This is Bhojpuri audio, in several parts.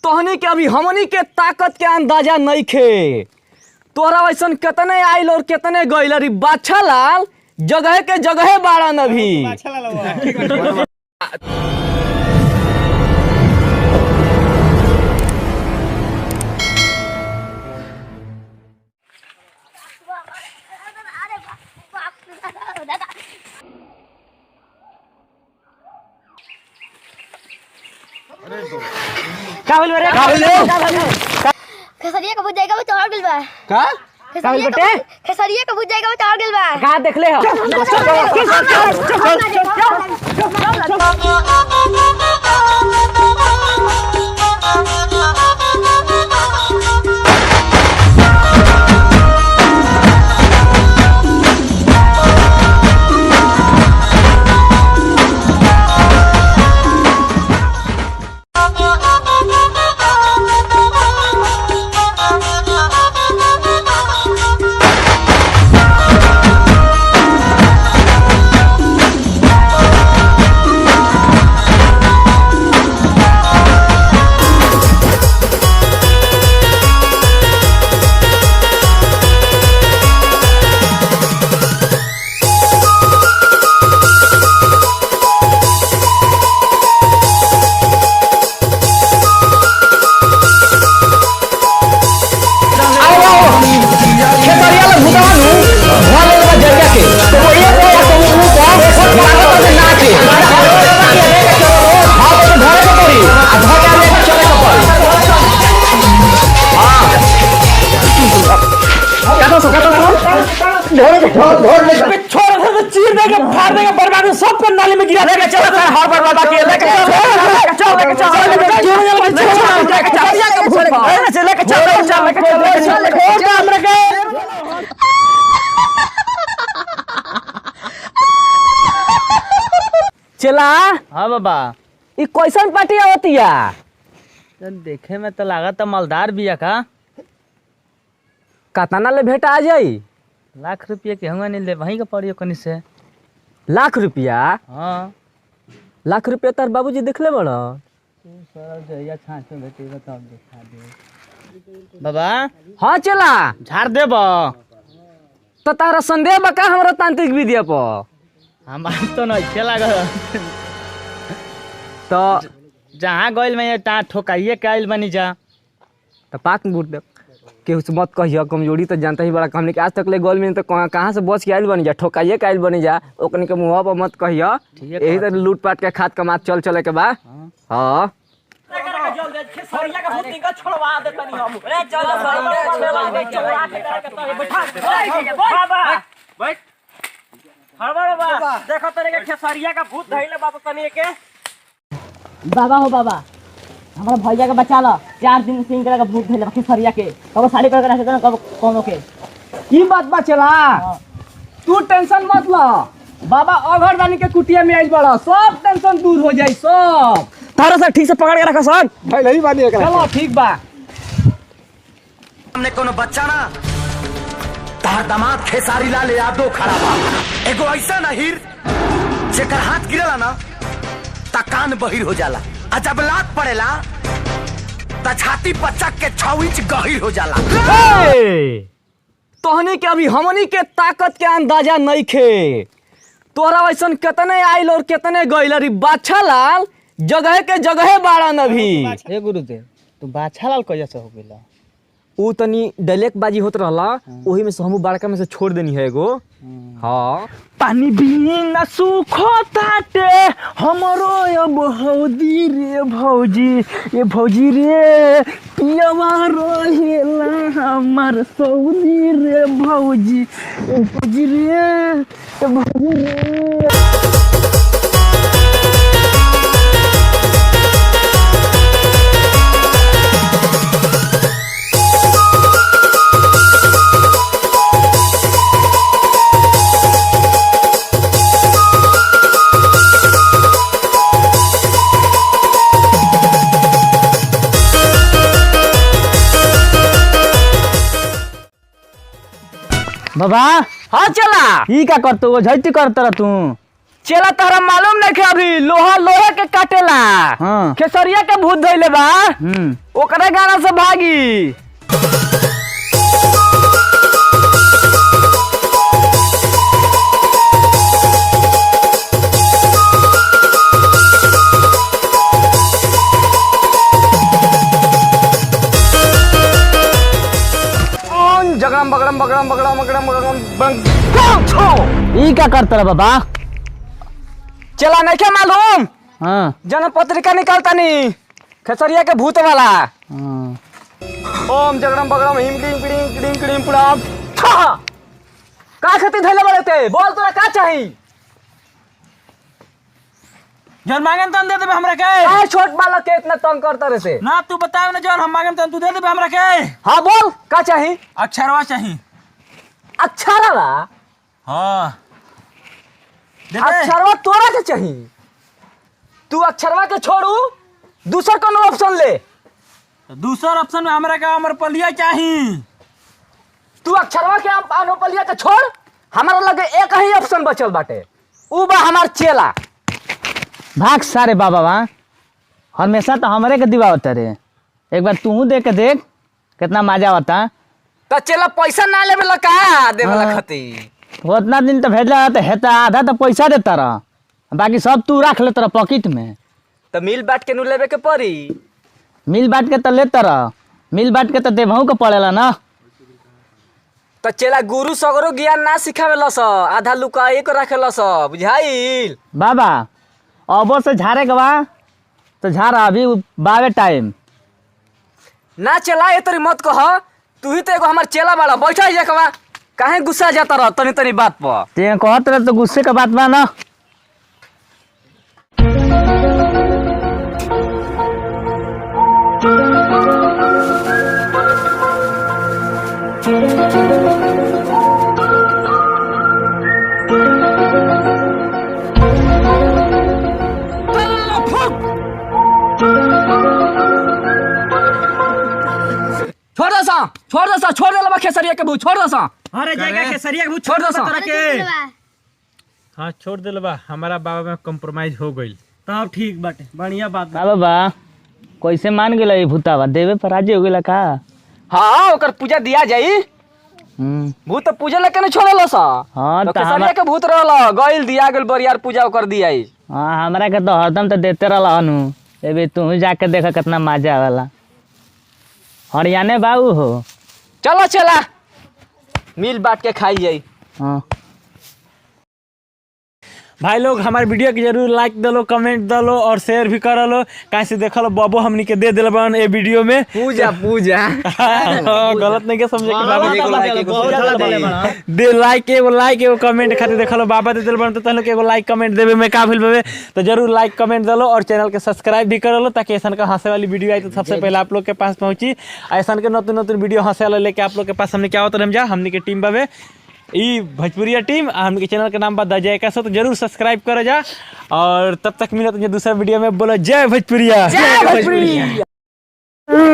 तोहनी के अभी हमनी के ताकत के अंदाजा नहीं खे। तोरा वैसन कितने आइल और कितने गइल। अरे बाछा लाल जगह के जगह बाड़न अभी। खेसरिया का भुजाएगा वो चढ़ गइल बा। का खेसरिया का भुजाएगा वो चढ़ गइल बा। का देख ले हो। चीर देगा, फाड़ देगा, बर्बाद सब को नाली में गिरा देगा। चलो सर हर बर्बाद किए लेके चल चला। हाँ बाबा, ये कैसन पार्टी होती है? देखे में तो लागत मालदार बिया का। कतना ले भेंट आ जाई? लाख रुपया के हंगा नहीं ले वहीं का पड़ियो कनी से। लाख रुपया? हाँ लाख रुपया तार बाबूजी देख ले बड़ा। बाबा हाँ चला झाड़ देब तो तारा संदेह बका हमरा तांत्रिक विद्या पर। हम तो नहीं लगा तो जहाँ गइल में तहाँ ठोकाइए के आइल बनी जा। तो पाक बूट दे केहू से मत कहियो। कमजोरी तो जानता ही बड़ा। हमने के आज तक ले गोल में तो कहाँ से बच के आइल बनी जा। ठोकाइए के आइल बनी जा। ओकनी के मुँह पर मत कहियो। यही तो लूट पाट के खाद कमात चल चले के बा। हाँ देखो तेरे के खेसरिया का भूत धइले बाबू कनी के। बाबा हो बाबा, हमारा भैया का बचा लो। 4 दिन से इनका भूत धइले खेसरिया के। कब साड़ी पकड़ के रखे कब कोनो के। की बात बा चला। तू टेंशन मत लो। बाबा अघर रानी के कुटिया में आइल बड़ा। सब टेंशन दूर हो जाई सब। तारा से ठीक से पकड़ के रखा सन। नहीं बानी चलो ठीक बा। हमने कोनो बच्चा ना तार दामाद खेसारी लाल यादव खड़ा बा। एगो ऐसा नहीर जेकर हाथ गिरला ना ता कान बहिर हो जाला। आ जब लात पड़ेला ता छाती पचक के 6 इंच गहिर हो जाला। तोहनी के अभी हमनी के ताकत के अंदाजा नहीं खे। तोरा वैसन कितने आइल और कितने गइल। अरे बाछा लाल जगह के जगह बाड़न अभी। ए गुरुदेव, तू बाछा लाल कहिया से हो गइला? ऊ तनी डायलेक्ट बाजी होत रहला। ओही में से हमू बड़का में से छोड़ देनी है एगो। हाँ पानी बिना सूखो ताटे हमरो अब हौदी रे भौजी। ये भौजी रे पियवा रहेला हमर सऊदी रे भौजी। ए भौजी रे, ए भौजी रे। बाबा हाँ चला। ई का करतो? झैती करत रह तू। चला तहरा मालूम नहीं कि अभी लोहा लोहे के काटेला। हाँ। खेसरिया के भूत धइले बा। ओकरे गाना से भागी। जगड़म बगड़म बगड़म बगड़म बगड़म बगड़म। ई क्या करता बाबा? चला नहीं क्या मालूम? हाँ। जन पत्रिका निकालता नहीं खेसरिया के भूत वाला। हाँ। ओम जगड़म बगड़म हिम cream cream cream cream Puram. का खती धैले बड़े थे? बोल तोरा का चाहिए? जौन मांगन तन दे देबे हमरा के। का छोट बालक के इतना तंग करता रहते? ना तू बताव ना जौन हम मांगन तन तू दे देबे हमरा के। हाँ बोल का चाहिए? अक्षरवा चाहिए। अक्षरवा? हां दे दे। अक्षरवा तोरा के चाहिए? तू अक्षरवा के छोड़ू दूसरा कौन ऑप्शन ले। दूसरा ऑप्शन में हमरा का अमरपलिया चाहिए। तू अक्षरवा के अमरपलिया के छोड़। हमारा लगे एक ही ऑप्शन बचल बाटे, ऊ बा हमार चेला। भाग सारे बाबा वहाँ हमेशा तो हमारे के दिवा होता रे। एक बार तू दे के देख कितना मजा आता। तो चेला पैसा ना लेवे ला का देवे ला हाँ। खती। उतना दिन तो भेजला तो हेता आधा तो पैसा देता रह, बाकी सब तू रख लेता रह पॉकेट में। तो मिल बाट के नु लेवे के पड़ी। मिल बांट के तो लेता रह, मिल बांट के तो देवहू के पड़ेला ना। तो चेला गुरु सगरो ज्ञान ना सिखावे लस, आधा लुका एक रखे लस, बुझाइल? बाबा अब से झारे के बा तो झारा, अभी बावे टाइम ना चला ये तरी मत कह। तू ही तो एगो हमार चेला बाड़ा। बैठा जा कबा काहे गुस्सा जाता रह तनी तनी बात पर। ते कहत रहे तो गुस्से का बात बा ना। छोड़ दे ला खेसरिया के भूत, छोड़ दो सा। अरे जगह के सरिया के भूत छोड़ दो सा। तोरा के। बा। हां छोड़ देले बा। हमारा बाबा में कॉम्प्रोमाइज हो गइल। तब ठीक बाटे, बढ़िया बात बा। का बाबा कैसे मान गेला भूतावा? देवे पर राजी हो गेला का? हाँ ओकर पूजा दिया जाई। भूत तो पूजा लेके नहीं छोड़ल सा। हाँ तो तो खेसरिया के भूत रहल गइल दिया गेल बरियार पूजा ओकर दिया। हाँ हमरा के तो हरदम तो देते रहला हनु। एबे तू जाके देखा कितना मजा आवेला। हरियाणे बाबू हो। चलो चला मिल बांट के खाई जाई। हाँ भाई लोग हमारे वीडियो के जरूर लाइक दलो, कमेंट दलो और शेयर भी कर लो। कैसे देखल बाबू हमनी के दे दिल बन ए वीडियो में। पूजा पूजा गलत नहीं के समझे के बाबा दे लाइक एगो कमेंट खातिर देखल बाबा दे दिल बन तो तहन के एगो लाइक कमेंट देवे में का भइल बे। तो जरूर लाइक कमेंट दलो और चैनल के सब्सक्राइब भी कर लो ताकि ऐसा का हंसे वाली वीडियो आई तो सबसे पहले आप लोग के पास पहुंची। ऐसा के नतुन नतुन वीडियो हंसे वाला लेके आप लोग के पास हमने क्या होता हम जा हमनी के टीम बाबे ई भोजपुरिया टीम। हमके चैनल के नाम बा द जय का सो, तो जरूर सब्सक्राइब कर जा। और तब तक मिलत है दूसरा वीडियो में। बोलो जय भोजपुरिया। जय भोजपुरिया।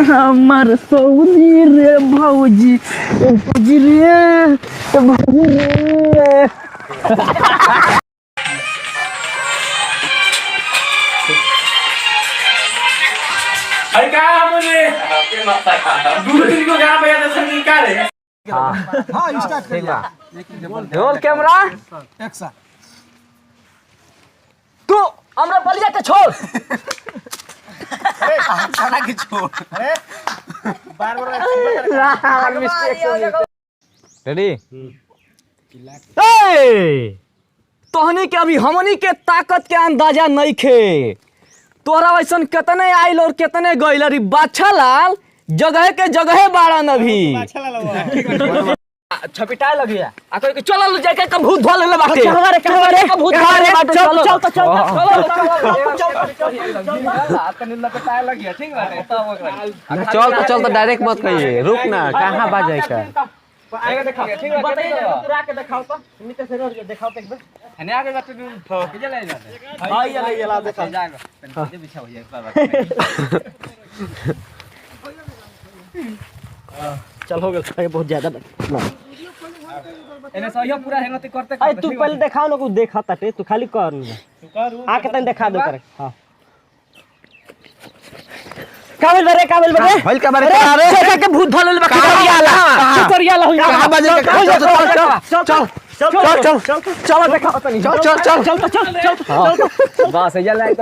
हमार सौदी रे भौजी, भौजी रे भौजी रे। अरे का मुझे दूर दिन को गाना बजा दे संगीत का रे। हाँ स्टार्ट कर ला। Roll camera action. तू हमरा बलिया के छोड़। सारा के छोड़। बार मिस्टेक रेडी। तोहनी के अभी हमनी के ताकत के अंदाजा नहीं खे। तोरा वैसन कितने आइल और कितने गइल। अरे बाछा लाल जगह के जगह बाड़न अभी छपिटाए लगी है। आ कोई चल लो जाके का भूत धो ले बाटे। हमारे का भूत धो ले बाटे। चल चल चल तो डायरेक्ट मत कहिए, रुक ना कहां बाजे का। आगे दिखाओ ठीक है। बताइए पूरा के दिखाओ तो नीचे से रोड के दिखाओ तो एक बार। हने आगे जाते तो ले जाते। हां ये ला दिखाओ जाएगा। ये बिछा हो जाए एक बार। चल हो गया बहुत ज्यादा। एने सहियो पूरा हेंगती करते अरे तू पहले दिखाओ ना कुछ देखा ताटे तू खाली कर आके तन दिखा दो करे हां काबिल बरे भइल का बारे अरे छोटा के भूत धल बा खेसरिया ला कहां बजे के चल देखा तनी चल चल बस ये लाइक